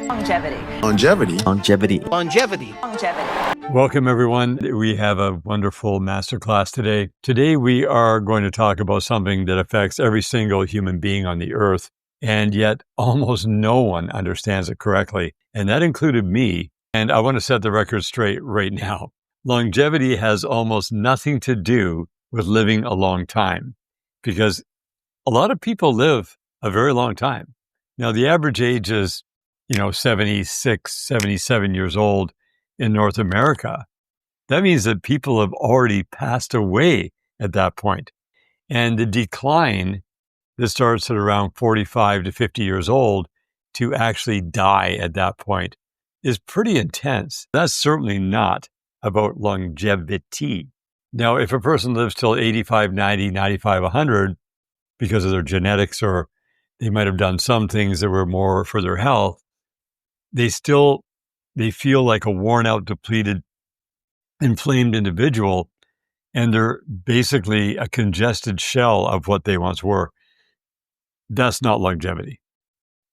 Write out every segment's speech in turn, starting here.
Longevity. Longevity. Longevity. Longevity. Longevity. Welcome, everyone. We have a wonderful masterclass today. Today, we are going to talk about something that affects every single human being on the earth, and yet almost no one understands it correctly. And that included me. And I want to set the record straight right now. Longevity has almost nothing to do with living a long time, because a lot of people live a very long time. Now, the average age is, 76, 77 years old in North America. That means that people have already passed away at that point. And the decline that starts at around 45 to 50 years old to actually die at that point is pretty intense. That's certainly not about longevity. Now, if a person lives till 85, 90, 95, 100, because of their genetics, or they might have done some things that were more for their health, they feel like a worn out, depleted, inflamed individual, and they're basically a congested shell of what they once were. That's not longevity.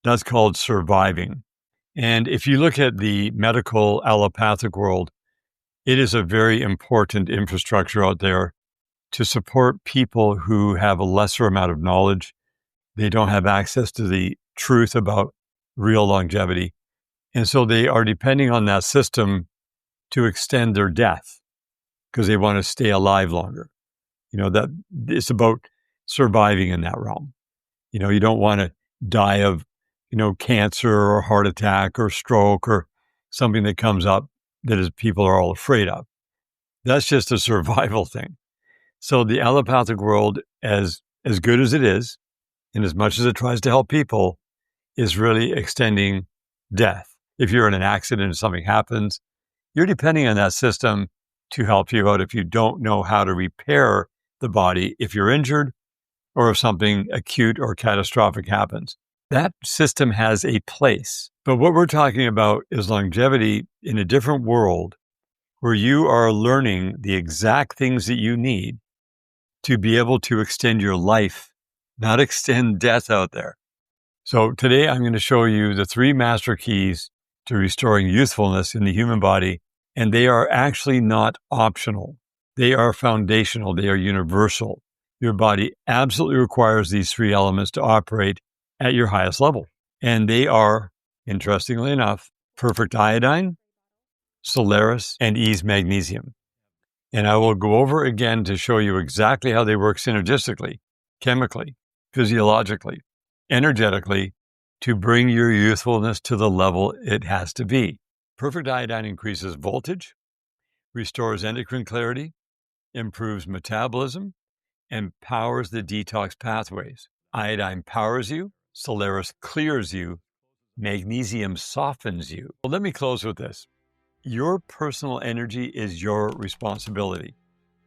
That's called surviving. And if you look at the medical allopathic world, it is a very important infrastructure out there to support people who have a lesser amount of knowledge. They don't have access to the truth about real longevity. And so they are depending on that system to extend their death because they want to stay alive longer. That it's about surviving in that realm. You don't want to die of, cancer or heart attack or stroke or something that comes up that people are all afraid of. That's just a survival thing. So the allopathic world, as good as it is, and as much as it tries to help people, is really extending death. If you're in an accident and something happens, you're depending on that system to help you out if you don't know how to repair the body if you're injured or if something acute or catastrophic happens. That system has a place. But what we're talking about is longevity in a different world where you are learning the exact things that you need to be able to extend your life, not extend death out there. So today I'm going to show you the 3 master keys to restoring youthfulness in the human body, and they are actually not optional. They are foundational. They are universal. Your body absolutely requires these 3 elements to operate at your highest level. And they are, interestingly enough, perfect iodine, Solaris, and EASE Magnesium. And I will go over again to show you exactly how they work synergistically, chemically, physiologically, energetically, to bring your youthfulness to the level it has to be. Perfect iodine increases voltage, restores endocrine clarity, improves metabolism, and powers the detox pathways. Iodine powers you, Solaris clears you, magnesium softens you. Well, let me close with this. Your personal energy is your responsibility.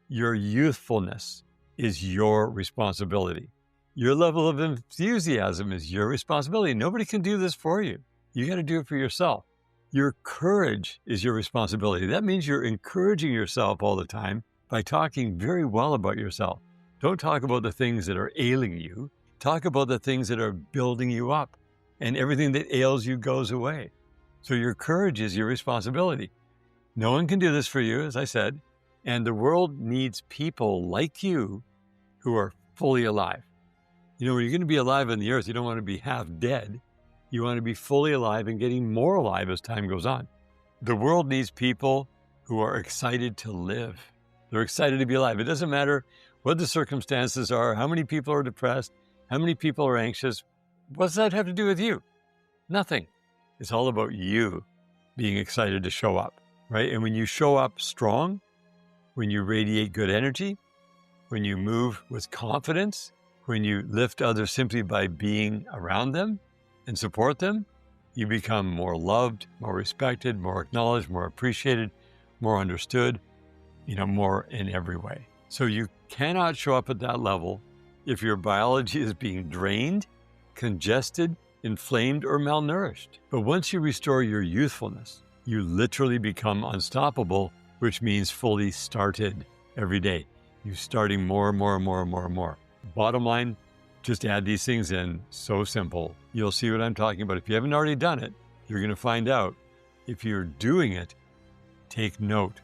Your youthfulness is your responsibility. Your level of enthusiasm is your responsibility. Nobody can do this for you. You got to do it for yourself. Your courage is your responsibility. That means you're encouraging yourself all the time by talking very well about yourself. Don't talk about the things that are ailing you. Talk about the things that are building you up, and everything that ails you goes away. So your courage is your responsibility. No one can do this for you, as I said, and the world needs people like you who are fully alive. When you're going to be alive on the earth, you don't want to be half dead. You want to be fully alive and getting more alive as time goes on. The world needs people who are excited to live. They're excited to be alive. It doesn't matter what the circumstances are, how many people are depressed, how many people are anxious. What does that have to do with you? Nothing. It's all about you being excited to show up, right? And when you show up strong, when you radiate good energy, when you move with confidence, when you lift others simply by being around them and support them, you become more loved, more respected, more acknowledged, more appreciated, more understood, more in every way. So you cannot show up at that level if your biology is being drained, congested, inflamed, or malnourished. But once you restore your youthfulness, you literally become unstoppable, which means fully started every day. You're starting more and more and more and more and more. Bottom line, just add these things in. So simple. You'll see what I'm talking about. If you haven't already done it, You're going to find out. If you're doing it, take note.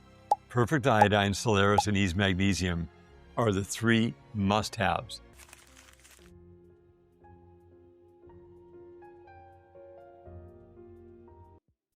Perfect Iodine, Solaris, and EASE Magnesium are the 3 must-haves.